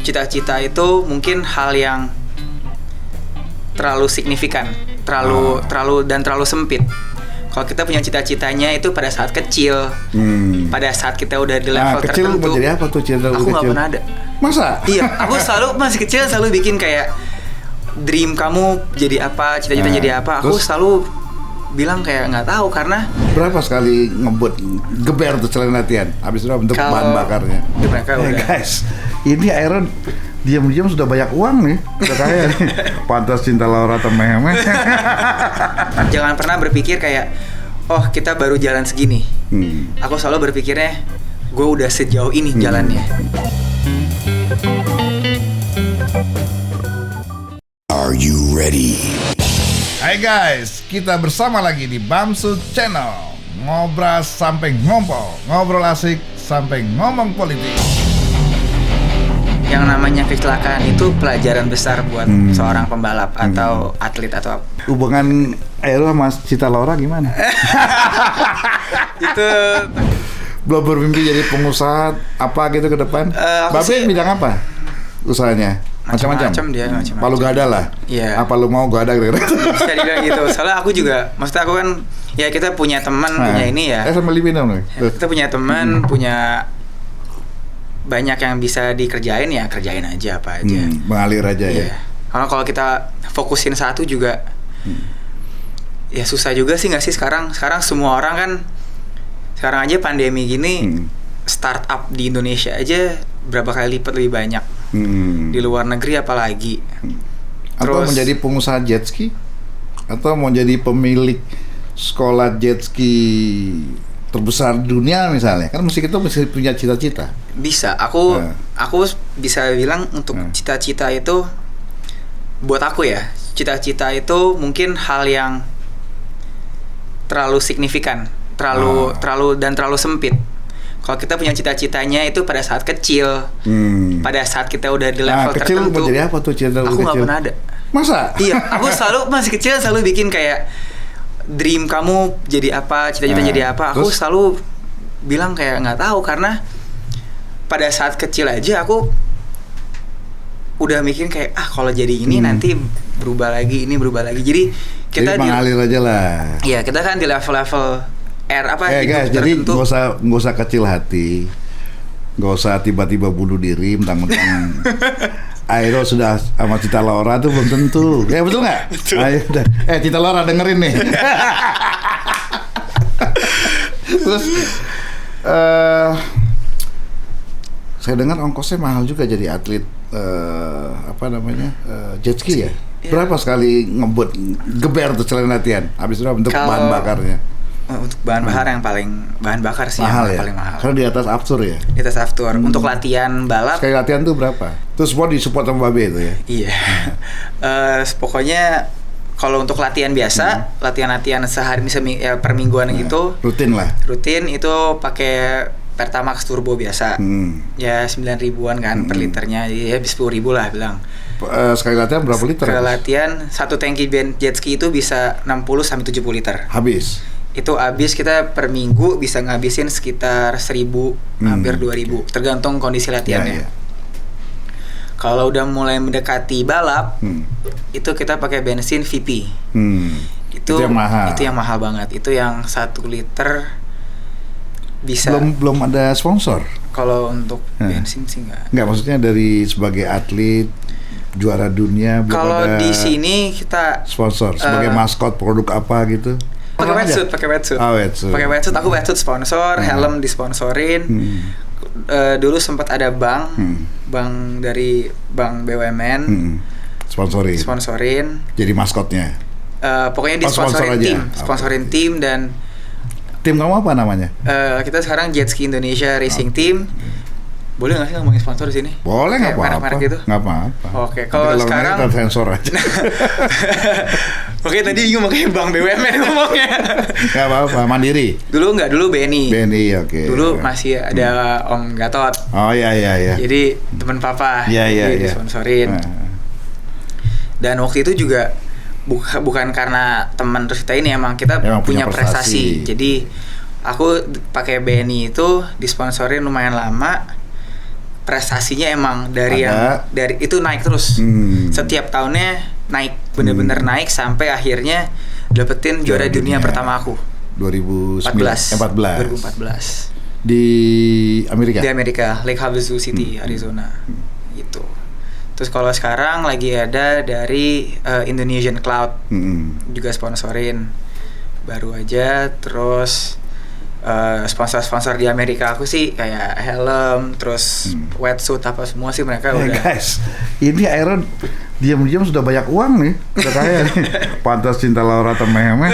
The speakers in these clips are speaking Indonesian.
cita-cita itu mungkin hal yang terlalu signifikan, terlalu sempit. Kalau kita punya cita-citanya itu pada saat kecil, pada saat kita udah di level kecil tertentu. Kecil jadi apa tuh cita aku nggak kecil? pernah ada. Masa? Iya, aku masih kecil selalu bikin kayak dream kamu jadi apa, cita-cita jadi apa. Aku selalu bilang kayak nggak tahu karena berapa sekali ngebut geber tuh selain latihan habis itu bentuk bahan bakarnya. Mereka udah. Guys, ini Iron diam-diam sudah banyak uang nih, udah kaya nih. Pantas cinta Laura temeh-meh. Jangan pernah berpikir kayak oh kita baru jalan segini. Aku selalu berpikirnya gue udah sejauh ini jalannya. Are you ready? Hai guys, kita bersama lagi di Bamsu Channel. Ngobras sampai ngompol, ngobrol asik sampai ngomong politik. Yang namanya kecelakaan itu pelajaran besar buat seorang pembalap atau atlet atau apa. Hubungan Aero sama Cita Laura gimana? Itu belum bermimpi jadi pengusaha apa gitu ke depan? Babe bidang apa usahanya? Macam-macam dia macam-macam. Palu gada lah. Iya. Apa lu mau gada gitu? Bisa dibilang gitu. Soalnya aku juga, maksudnya aku kan ya kita punya teman, punya ini ya. Sama Livino nih. Kita punya teman, punya banyak yang bisa dikerjain ya kerjain aja apa aja. Mengalir aja ya. Karena kalau kita fokusin satu juga, ya susah juga sih nggak sih sekarang. Sekarang semua orang kan, sekarang aja pandemi gini, startup di Indonesia aja berapa kali lipat lebih banyak. Di luar negeri apalagi. Atau menjadi pengusaha jet ski, atau mau jadi pemilik sekolah jet ski terbesar di dunia misalnya, kan mesti kita mesti punya cita-cita. Bisa, aku bisa bilang untuk cita-cita itu buat aku ya, cita-cita itu mungkin hal yang terlalu signifikan, terlalu sempit. Kalau kita punya cita-citanya itu pada saat kecil, pada saat kita udah di level kecil tertentu. Mau jadi apa tuh cita aku nggak pernah ada. Masa? Iya, aku masih kecil selalu bikin kayak dream kamu jadi apa, cita-cita jadi apa. Aku selalu bilang kayak nggak tahu karena pada saat kecil aja aku udah mikir kayak kalau jadi ini nanti berubah lagi, Jadi kita mengalir aja lah. Iya, kita kan di level-level guys, jadi nggak usah kecil hati, nggak usah tiba-tiba bunuh diri mentang-mentang Aero sudah sama Cita Laura tuh belum tentu. Ya betul nggak? Cita Laura dengerin nih. Terus saya dengar ongkosnya mahal juga jadi atlet jet ski ya. Berapa sekali ngebut geber tuh selain latihan habis itu bentuk bahan bakarnya? Untuk bahan bakar sih mahal yang ya? paling mahal. Karena di atas aftur ya? Di atas aftur. Untuk latihan balap. Sekali latihan tuh berapa? Terus semua disupport sama Babe itu ya? Iya. Pokoknya kalau untuk latihan biasa, latihan sehari per mingguan gitu. Rutin lah? Rutin itu pakai Pertamax Turbo biasa. Ya 9 ribuan kan per liternya. Ya 10 ribu lah bilang. Sekali latihan berapa liter? Sekali latihan, satu tangki jet ski itu bisa 60-70 liter. Habis? Itu habis kita per minggu bisa ngabisin sekitar 1.000 hampir 2.000 tergantung kondisi latihannya. Kalau udah mulai mendekati balap itu kita pakai bensin VP. Itu yang mahal banget. Itu yang 1 liter bisa. Belum ada sponsor. Kalau untuk bensin sih enggak, maksudnya dari sebagai atlet juara dunia belum kalau ada. Di sini kita sponsor sebagai maskot produk apa gitu. Pakai wetsuit. Pakai wetsuit, aku wetsuit sponsor, helm disponsorin. Dulu sempat ada bank dari bank BUMN sponsorin. Jadi maskotnya. Pokoknya sponsorin tim dan tim kamu apa namanya? Kita sekarang Jet Ski Indonesia Racing Team. Boleh nggak sih ngomongin sponsor di sini? Boleh, nggak apa-apa. Merek-merek gitu? Nggak apa-apa. Oke, kalau sekarang kita sensor aja. Oke, tadi bingung makanya Bank BUMN ngomongnya. Nggak apa-apa, Mandiri. Dulu BNI. Oke. Dulu masih ada Om Gatot. Oh iya. Jadi teman papa. Iya. Disponsorin. Dan waktu itu juga bukan karena teman terus kita ini emang kita punya prestasi. Jadi aku pakai BNI itu disponsorin lumayan lama. prestasinya emang dari itu naik terus. Setiap tahunnya naik, bener-bener naik sampai akhirnya dapetin juara dunia pertama aku. 2014. Di Amerika. Di Amerika, Lake Havasu City, Arizona. Gitu. Terus kalau sekarang lagi ada dari Indonesian Cloud, juga sponsorin baru aja. Terus sponsor-sponsor di Amerika aku sih kayak helm, terus wetsuit apa semua sih mereka udah. Guys, ini Aero diam-diam sudah banyak uang nih, udah kaya nih. Pantas cinta Laura Temeheme.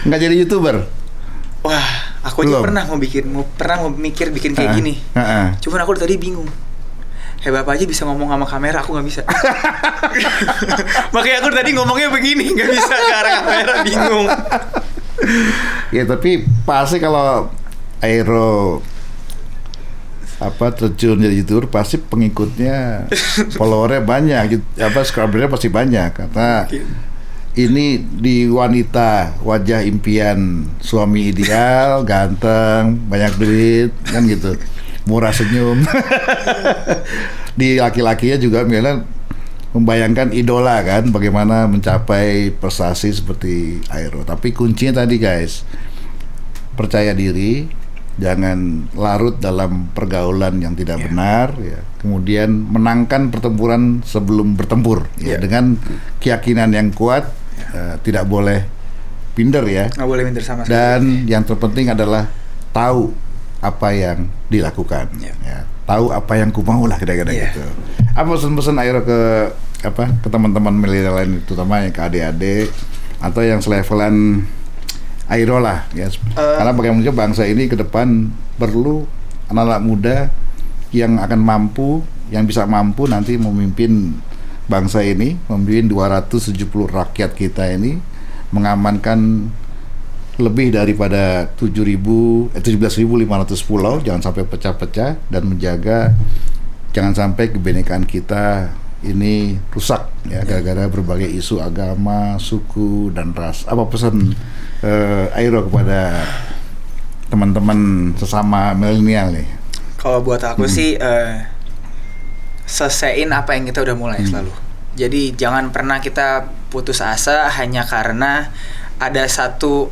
Nggak jadi YouTuber? Wah, aku aja pernah mau mikir bikin kayak gini. Cuman aku tadi bingung. Bapak aja bisa ngomong sama kamera, aku nggak bisa. Makanya aku tadi ngomongnya begini, nggak bisa ke arah kamera, bingung. Ya tapi pasti kalau Aero terjun jadi YouTuber pasti pengikutnya, followernya banyak, subscribernya pasti banyak karena ini di wanita wajah impian suami ideal, ganteng, banyak duit kan gitu, murah senyum. Di laki-lakinya juga misalnya membayangkan idola kan, bagaimana mencapai prestasi seperti Aero. Tapi kuncinya tadi guys, percaya diri, jangan larut dalam pergaulan yang tidak benar, ya. Kemudian menangkan pertempuran sebelum bertempur, ya, dengan keyakinan yang kuat, tidak boleh minder ya. Nggak boleh minder sama sekali. Dan yang terpenting adalah tahu apa yang dilakukan, ya. Tahu apa yang ku mau lah kira-kira gitu. Apa pesan-pesan Aero ke teman-teman milenial lain, terutama yang ke adik-adik atau yang selevelan Aero lah, ya. Karena bagaimana bangsa ini ke depan perlu anak-anak muda yang akan mampu, yang bisa mampu nanti memimpin bangsa ini, memimpin 270 rakyat kita ini, mengamankan lebih daripada 17.500 pulau, jangan sampai pecah-pecah, dan menjaga jangan sampai kebinekaan kita ini rusak ya gara-gara berbagai isu agama, suku dan ras. Apa pesan Aero kepada teman-teman sesama milenial nih? Kalau buat aku sih selesaiin apa yang kita udah mulai selalu. Jadi jangan pernah kita putus asa hanya karena ada satu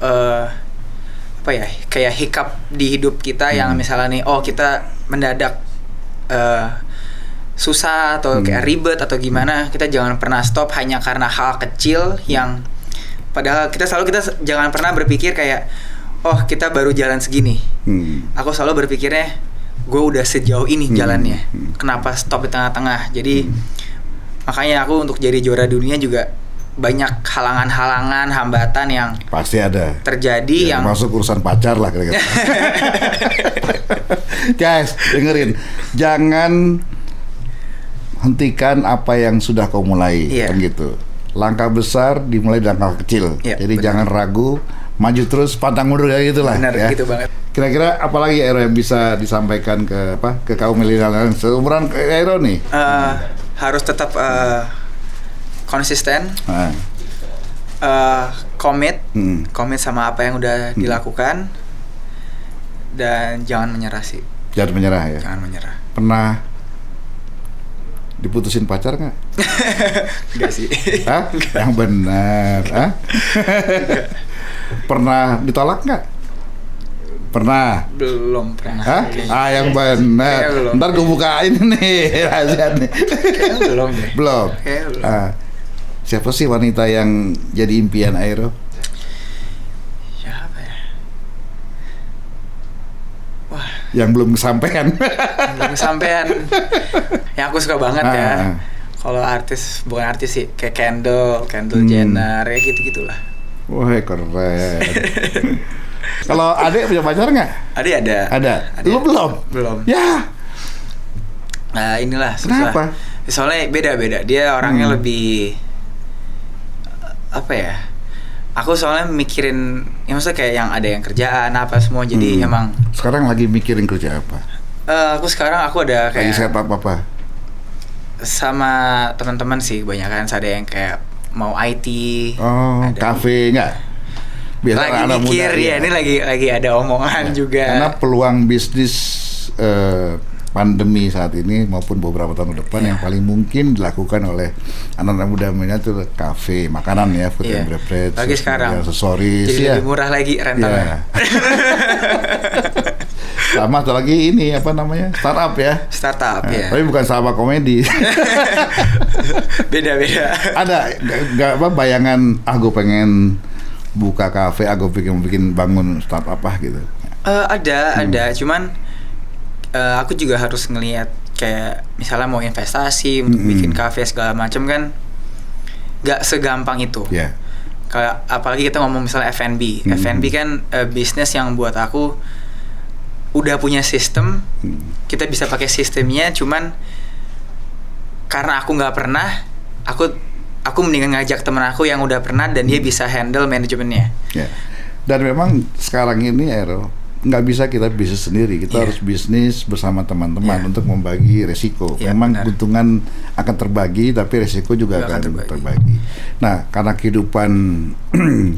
kayak hiccup di hidup kita yang misalnya nih, kita mendadak susah atau kayak ribet atau gimana. Kita jangan pernah stop hanya karena hal kecil yang padahal kita jangan pernah berpikir kayak kita baru jalan segini. Aku selalu berpikirnya gue udah sejauh ini jalannya, kenapa stop di tengah-tengah. Jadi makanya aku untuk jadi juara dunia juga banyak halangan-halangan, hambatan yang pasti ada terjadi, yang masuk urusan pacar lah kira-kira. Guys, dengerin, jangan hentikan apa yang sudah kau mulai, kan gitu. Langkah besar dimulai dari langkah kecil. Jadi jangan ragu, maju terus, pantang mundur ya gitulah. Benar, ya. gitu banget. Kira-kira apalagi Aero yang bisa disampaikan ke kaum milenial seumuran Aero nih? Harus tetap konsisten, komit sama apa yang udah dilakukan, dan jangan menyerah sih. Jangan menyerah ya. Jangan menyerah. Pernah diputusin pacar nggak? Enggak sih. Hah? Yang benar. Hah? Pernah ditolak nggak? Pernah? Belum pernah. Hah? Yang benar. Ntar gue bukain nih rahasia nih. Belum deh. Belum. Siapa sih wanita yang jadi impian Aero? Siapa ya? Wah. Yang belum kesampaian. Belum kesampaian. Yang aku suka banget ya. Kalau artis, bukan artis sih, kayak Kendall Jenner, ya gitu-gitulah. Wah, keren. Kalau adik punya pacar nggak? Adik ada. Ada. Lu belum? Belum. Ya. Nah inilah susah. Kenapa? Soalnya beda-beda. Dia orangnya lebih aku soalnya mikirin, ya maksudnya kayak yang ada yang kerjaan apa semua, jadi emang. Sekarang lagi mikirin kerja apa? Aku ada kayak. Lagi set apa? Sama teman-teman sih kebanyakan, ada yang kayak mau IT. Kafe nggak? Biasa lagi mikir muda, ya. Ini lagi ada omongan juga. Karena peluang bisnis pandemi saat ini maupun beberapa tahun ke depan yang paling mungkin dilakukan oleh anak-anak muda itu kafe, makanan ya, food and beverage, lagi sekarang aksesoris, jadi lebih murah lagi rentalnya. Sama atau lagi ini apa namanya, startup ya. Startup ya. Tapi bukan startup komedi. Beda-beda. Ada nggak apa bayangan gue pengen buka kafe, gue bikin bangun startup apa gitu? Ada. Cuman aku juga harus ngelihat kayak misalnya mau investasi untuk bikin kafe segala macam kan nggak segampang itu. Yeah. Kayak apalagi kita ngomong misalnya F&B. F&B kan bisnis yang buat aku udah punya sistem, kita bisa pakai sistemnya, cuman karena aku nggak pernah, aku mendingan ngajak temen aku yang udah pernah dan dia bisa handle manajemennya. Yeah. Dan memang sekarang ini Aero nggak bisa kita bisnis sendiri, kita harus bisnis bersama teman-teman untuk membagi resiko. Memang keuntungan akan terbagi, tapi resiko juga akan terbagi. Nah, karena kehidupan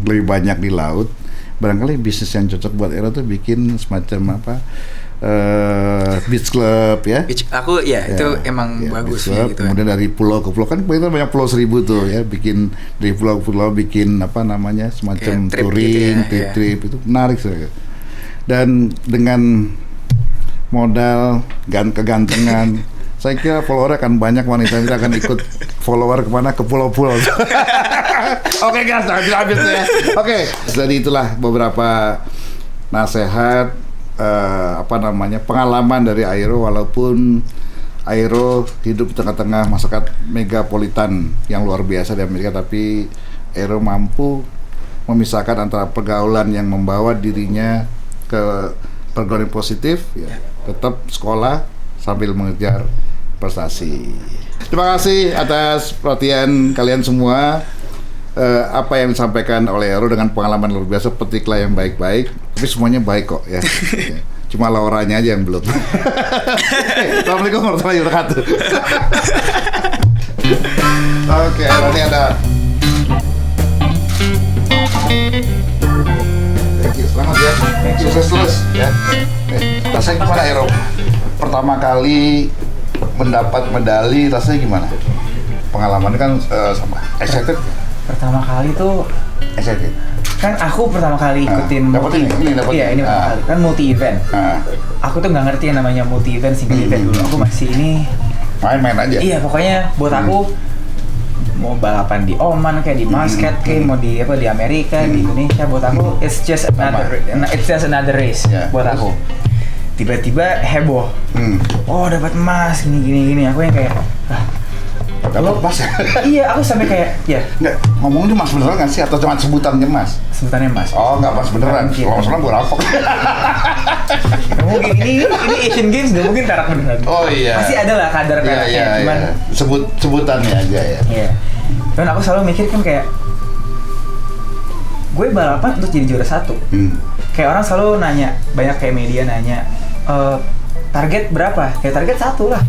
lebih banyak di laut, barangkali bisnis yang cocok buat Aero tuh bikin semacam apa, beach club ya. Aku itu emang bagus ya gitu. Kemudian dari pulau ke pulau, kan kita banyak pulau 1000 tuh ya, bikin dari pulau ke pulau bikin apa namanya semacam touring, trip itu menarik sih. Dan dengan modal kegantengan, saya kira follower akan banyak, wanita kita akan ikut follower kemana, ke pulau-pulau. Oke guys, habis ya. Oke, jadi itulah beberapa nasihat pengalaman dari Aero, walaupun Aero hidup di tengah-tengah masyarakat megapolitan yang luar biasa di Amerika, tapi Aero mampu memisahkan antara pergaulan yang membawa dirinya ke pergaulan positif, tetap sekolah sambil mengejar prestasi. Terima kasih atas perhatian kalian semua. Apa yang disampaikan oleh Aero dengan pengalaman luar biasa, petiklah yang baik-baik, tapi semuanya baik kok ya. Cuma Lauranya aja yang belum. Assalamualaikum warahmatullahi wabarakatuh. Oke, ini ada. Selamat ya, sukses terus ya. Rasanya gimana Aero? Pertama kali mendapat medali, rasanya gimana? Pengalamannya kan sama excited? Pertama kali tuh excited. Kan aku pertama kali ikutin dapat ini pertama kali kan multi event. Aku tuh nggak ngerti yang namanya multi event, single event dulu. Aku masih ini main-main aja. Iya, pokoknya buat aku mau balapan di Oman kayak di Muscat kayak mau di Amerika, di Indonesia, buat aku it's just another race buat aku. Tiba-tiba heboh. Oh, dapat emas gini. Aku yang kayak dapat emas ya? Iya, aku sampai kayak nggak, ngomongnya emas beneran nggak sih atau cuma sebutannya emas? Sebutannya emas. Oh, nggak emas beneran. Kalau masalah gue rampok. Nggak mungkin, ini Asian Games nggak mungkin karak beneran. Oh iya. Pasti ada lah kadar karaknya, cuman sebutannya aja ya. Iya. Cuman aku selalu mikir kan kayak gue balapan untuk jadi juara 1. Kayak orang selalu nanya, banyak kayak media nanya, target berapa? Kayak target 1 lah.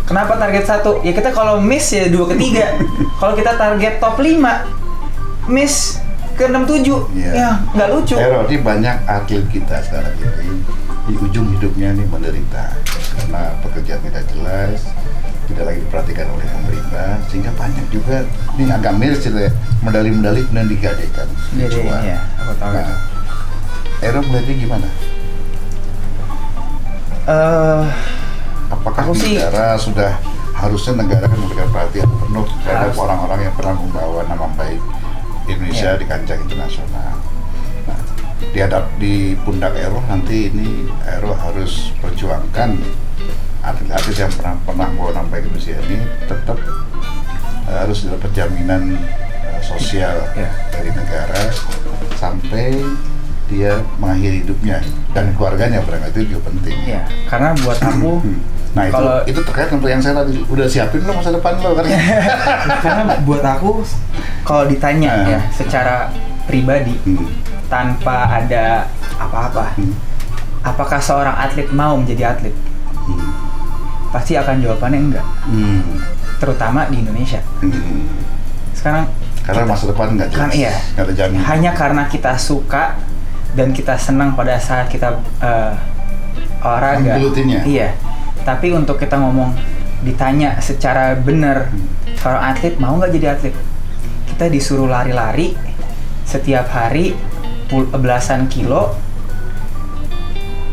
Kenapa target 1? Ya kita kalau miss ya 2 ke 3. Kalau kita target top 5, miss ke 6 7. Ya nggak lucu. Aero, ini banyak atlet kita sekarang ini di ujung hidupnya nih menderita karena pekerjaan tidak jelas, tidak lagi diperhatikan oleh pemerintah, sehingga banyak juga ini agak miris cerita medali-medali kemudian digadekan. Iya, aku tahu. Nah, Aero melihatnya gimana? Apakah negara sudah harusnya negara kan memberikan perhatian penuh terhadap orang-orang yang pernah membawa nama baik Indonesia di kancah internasional? Nah, di pundak Aero nanti ini Aero harus perjuangkan atlet-atlet yang pernah membawa nama baik Indonesia ini tetap harus dapat jaminan sosial dari negara sampai dia mengakhiri hidupnya dan keluarganya, barangkali itu juga penting. Iya, karena buat aku nah itu terkait dengan yang saya tadi udah siapin lo masa depan lo kan. Karena buat aku kalau ditanya ya secara pribadi tanpa ada apa-apa, apakah seorang atlet mau menjadi atlet? Pasti akan jawabannya enggak. Terutama di Indonesia. Sekarang karena masa depan nggak jelas. Nggak ada jaminan. Hanya karena kita suka dan kita senang pada saat kita olahraga. Menggelutinya. Iya. Tapi untuk kita ngomong ditanya secara benar, seorang atlet mau nggak jadi atlet? Kita disuruh lari-lari setiap hari belasan kilo.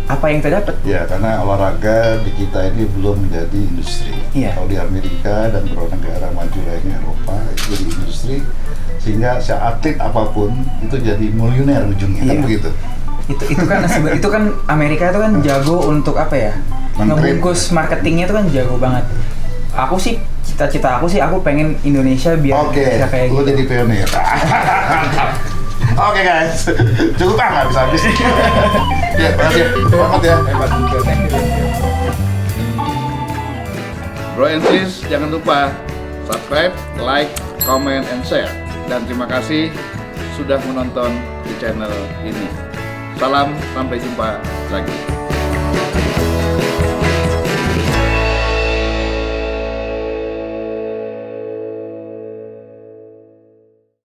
Apa yang kita dapat? Ya, karena olahraga di kita ini belum menjadi industri. Iya. Kalau di Amerika dan beberapa negara maju lainnya Eropa itu jadi industri, sehingga si atlet apapun itu jadi miliuner ujungnya, kan Iya. begitu. Itu kan Amerika itu kan jago untuk apa ya? Ngebungkus marketingnya itu kan jago banget. Aku sih cita-cita aku sih aku pengen Indonesia biar Oke, bisa kayak lu gitu. jadi pionir. Oke guys, cukup nggak bisa habis. Ya, makasih. Selamat ya. Hebat juga, thank you. Bro and sis, jangan lupa subscribe, like, comment, and share. Dan terima kasih sudah menonton di channel ini. Salam, sampai jumpa lagi.